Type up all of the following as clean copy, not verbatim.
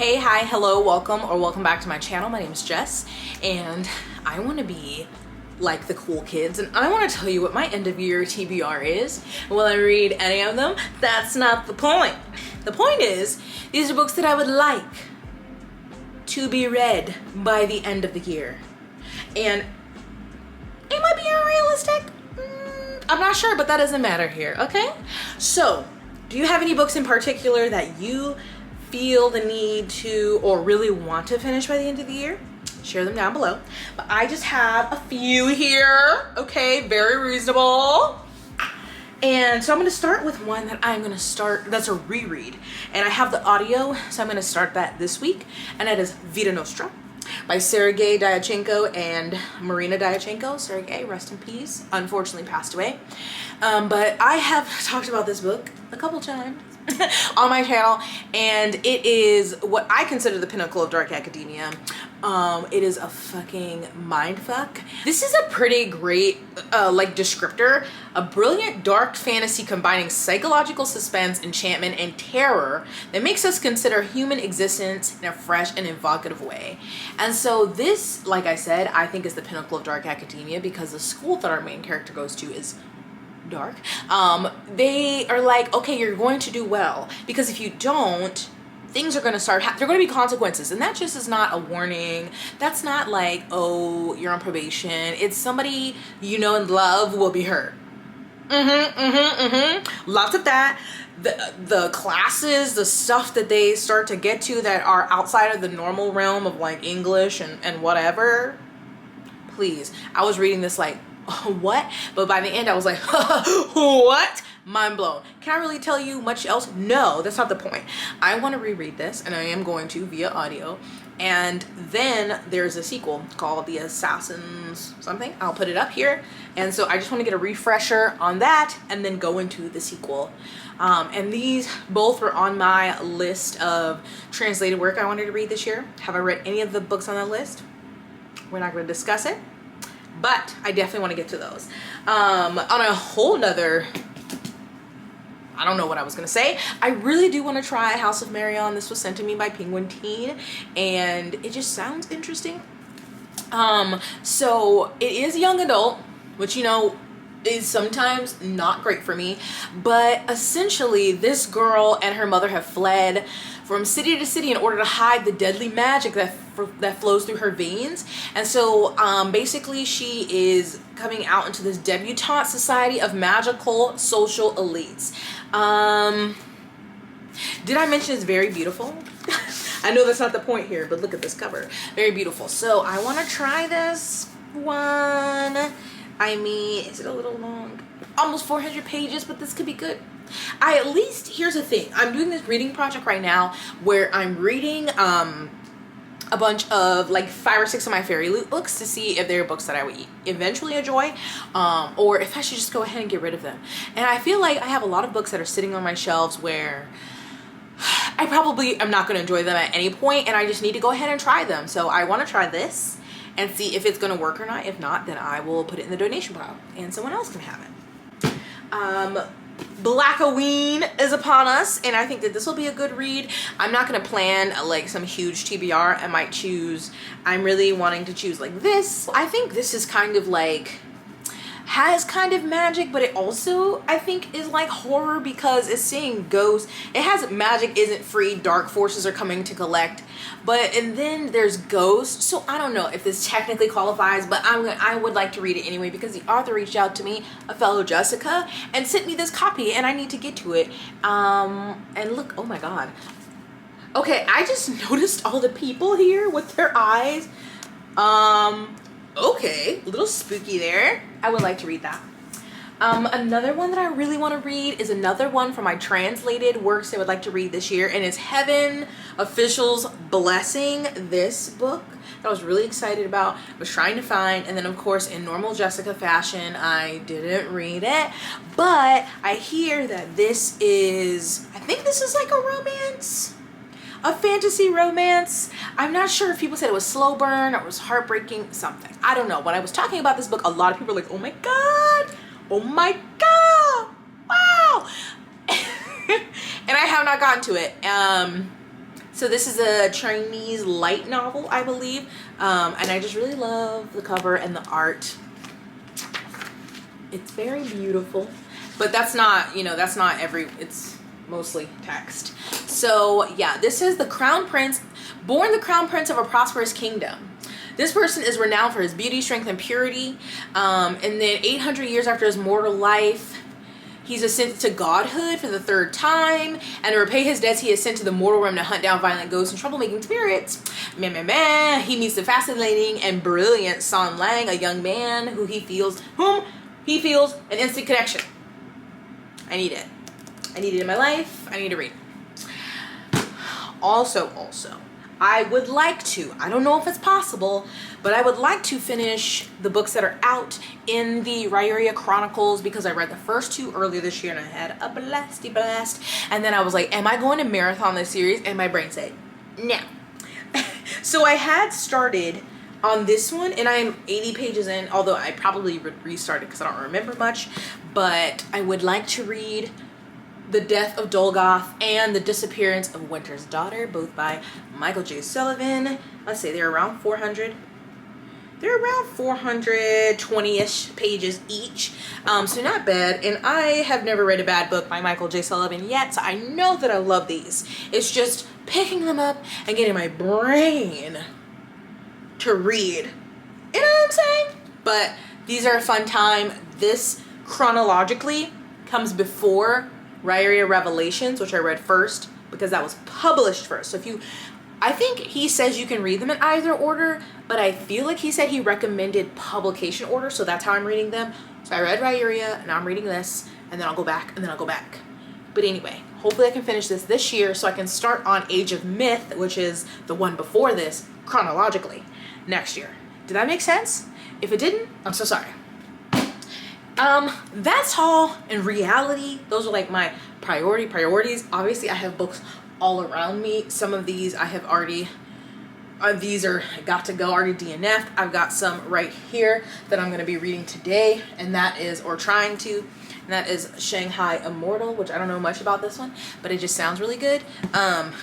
Hey, hi, hello, welcome or welcome back to my channel. My name is Jess and I want to be like the cool kids and I want to tell you what my end of year TBR is. Will I read any of them? That's not the point. The point is these are books that I would like to be read by the end of the year. And it might be unrealistic. I'm not sure, but that doesn't matter here, okay? So, do you have any books in particular that you feel the need to or really want to finish by the end of the year? Share them down below. But I just have a few here, okay? Very reasonable. And so I'm gonna start with one that I'm gonna start, that's a reread. And I have the audio, so I'm gonna start that this week. And that is Vida Nostra by Sergei Dyachenko and Marina Dyachenko. Sergei, rest in peace, unfortunately passed away. But I have talked about this book a couple times on my channel, and it is what I consider the pinnacle of dark academia. It is a fucking mindfuck. This is a pretty great like descriptor, a brilliant dark fantasy combining psychological suspense, enchantment, and terror that makes us consider human existence in a fresh and evocative way. And so this, like I said, I think is the pinnacle of dark academia because the school that our main character goes to is dark. They are like, okay, you're going to do well because if you don't, things are going to start, there are going to be consequences. And that just is not a warning. That's not like, oh, you're on probation. It's somebody you know and love will be hurt. Lots of that. The classes, the stuff that they start to get to that are outside of the normal realm of like English and whatever. Please. I was reading this like, what? But by the end I was like, what? Mind blown. Can I really tell you much else? No, that's not the point. I want to reread this and I am going to via audio. And then there's a sequel called The Assassins something. I'll put it up here. And so I just want to get a refresher on that and then go into the sequel. And these both were on my list of translated work I wanted to read this year. Have I read any of the books on the list? We're not going to discuss it, but I definitely want to get to those. On a whole nother, I don't know what I was gonna say. I really do want to try House of Marion. This was sent to me by Penguin Teen and it just sounds interesting. So it is young adult, which you know is sometimes not great for me, but essentially this girl and her mother have fled from city to city in order to hide the deadly magic that flows through her veins. And so basically she is coming out into this debutante society of magical social elites. Did I mention it's very beautiful? I know that's not the point here, but look at this cover. Very beautiful. So I want to try this one. I mean, is it a little long? Almost 400 pages, but this could be good. Here's the thing. I'm doing this reading project right now where I'm reading a bunch of like 5 or 6 of my fairy loot books to see if they're books that I would eventually enjoy, or if I should just go ahead and get rid of them. And I feel like I have a lot of books that are sitting on my shelves where I probably am not going to enjoy them at any point, and I just need to go ahead and try them. So I want to try this and see if it's going to work or not. If not, then I will put it in the donation pile and someone else can have it. Blackoween is upon us, and I think that this will be a good read. I'm not going to plan like some huge TBR. I might choose, I'm really wanting to choose like this. I think this is kind of like, has kind of magic, but it also I think is like horror because it's seeing ghosts. It has magic isn't free, dark forces are coming to collect, and then there's ghosts. So I don't know if this technically qualifies, but I would like to read it anyway because the author reached out to me, a fellow Jessica, and sent me this copy and I need to get to it. And look, oh my god. Okay, I just noticed all the people here with their eyes. Okay, a little spooky there. I would like to read that. Another one that I really want to read is another one from my translated works I would like to read this year, and it's Heaven Officials Blessing. This book that I was really excited about, was trying to find, and then of course in normal Jessica fashion I didn't read it, but I hear that this is, I think this is like a romance, a fantasy romance. I'm not sure if people said it was slow burn or it was heartbreaking, something. I don't know. When I was talking about this book, a lot of people were like, oh my god, oh my god, wow. And I have not gotten to it. So this is a Chinese light novel, I believe. And I just really love the cover and the art. It's very beautiful, but that's not, you know, that's not it's mostly text. So yeah, this is the Crown Prince, born the Crown Prince of a prosperous kingdom. This person is renowned for his beauty, strength, and purity. And then 800 years after his mortal life, he's ascended to godhood for the 3rd time, and to repay his debts, he is sent to the mortal realm to hunt down violent ghosts and troublemaking spirits. He meets the fascinating and brilliant San Lang, a young man whom he feels an instant connection. I need it. I need it in my life. I need to read. Also, I would like to, I don't know if it's possible, but I would like to finish the books that are out in the Raya Chronicles, because I read the first 2 earlier this year and I had a blasty blast. And then I was like, am I going to marathon this series? And my brain said, no. So I had started on this one, and I'm 80 pages in, although I probably would restart it because I don't remember much. But I would like to read The Death of Dolgoth and The Disappearance of Winter's Daughter, both by Michael J. Sullivan. Let's say they're around 400. They're around 420-ish pages each, so not bad. And I have never read a bad book by Michael J. Sullivan yet, so I know that I love these. It's just picking them up and getting my brain to read. You know what I'm saying? But these are a fun time. This chronologically comes before Raya Revelations, which I read first because that was published first. So if you, I think he says you can read them in either order, but I feel like he said he recommended publication order, so that's how I'm reading them. So I read Raya, and now I'm reading this, and then I'll go back, and then I'll go back. But anyway, hopefully I can finish this year so I can start on Age of Myth, which is the one before this, chronologically, next year. Did that make sense? If it didn't, I'm so sorry. That's all. In reality, those are like my priorities. Obviously, I have books all around me. Some of these I have already, these are got to go, already DNF'd. I've got some right here that I'm going to be reading today, and that is, or trying to, and that is Shanghai Immortal, which I don't know much about this one, but it just sounds really good,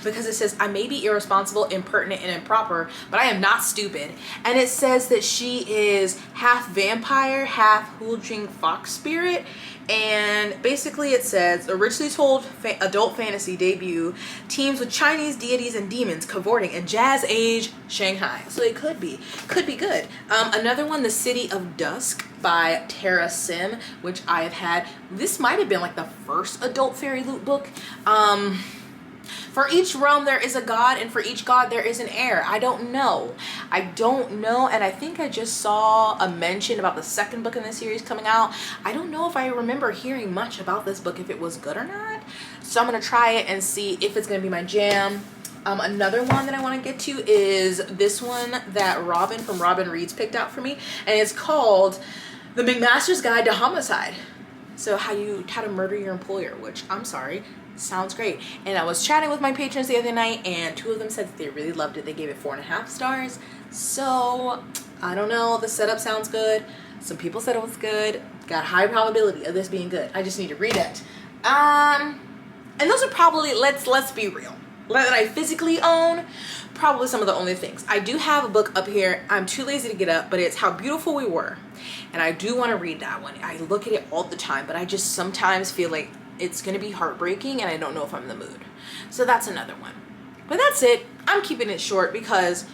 because it says, I may be irresponsible, impertinent, and improper, but I am not stupid. And it says that she is half vampire, half Huljing fox spirit. And basically it says, a richly told adult fantasy debut teams with Chinese deities and demons cavorting in Jazz Age Shanghai. So it could be good. Another one, The City of Dusk by Tara Sim, which I have had. This might have been like the first adult fairy loot book. For each realm there is a god, and for each god there is an heir. I don't know, and I think I just saw a mention about the 2nd book in the series coming out. I don't know if I remember hearing much about this book, if it was good or not. So I'm gonna try it and see if it's gonna be my jam. Another one that I want to get to is this one that Robin from Robin Reads picked out for me, and it's called The McMaster's Guide to Homicide. So how to murder your employer, which, I'm sorry, sounds great. And I was chatting with my patrons the other night, and 2 of them said that they really loved it. They gave it 4.5 stars. So I don't know, the setup sounds good. Some people said it was good. Got high probability of this being good. I just need to read it. And those are probably, let's be real, that I physically own, probably some of the only things. I do have a book up here. I'm too lazy to get up, but it's How Beautiful We Were, and I do want to read that one. I look at it all the time, but I just sometimes feel like it's gonna be heartbreaking, and I don't know if I'm in the mood. So that's another one. But that's it. I'm keeping it short because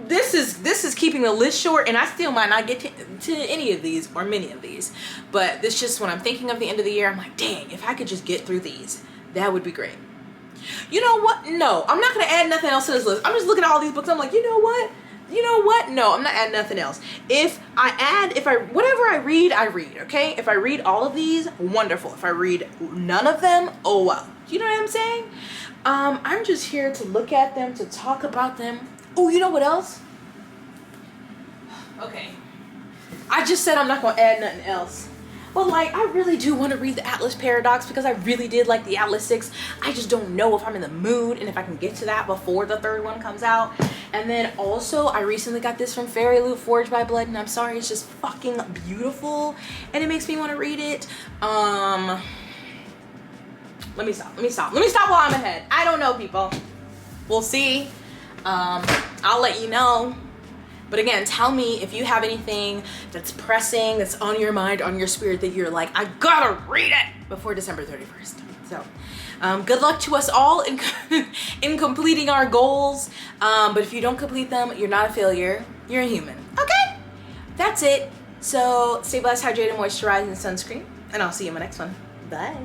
this is keeping the list short, and I still might not get to any of these or many of these. But this just, when I'm thinking of the end of the year, I'm like, dang, if I could just get through these, that would be great. You know what? No, I'm not gonna add nothing else to this list. I'm just looking at all these books. I'm like, you know what? No, I'm not adding nothing else. Whatever I read, okay? If I read all of these, wonderful. If I read none of them, oh well. You know what I'm saying? I'm just here to look at them, to talk about them. Oh, you know what else? Okay. I just said I'm not gonna add nothing else. But like, I really do want to read the Atlas Paradox because I really did like the Atlas 6. I just don't know if I'm in the mood and if I can get to that before the 3rd one comes out. And then also, I recently got this from Fairy Loot, Forged by Blood, and I'm sorry, it's just fucking beautiful. And it makes me want to read it. Let me stop while I'm ahead. I don't know, people. we'll see. I'll let you know. But again, tell me if you have anything that's pressing, that's on your mind, on your spirit, that you're like, I gotta read it before December 31st. So good luck to us all in, in completing our goals. But if you don't complete them, you're not a failure. You're a human. Okay? That's it. So stay blessed, hydrated, moisturized, and sunscreen. And I'll see you in my next one. Bye.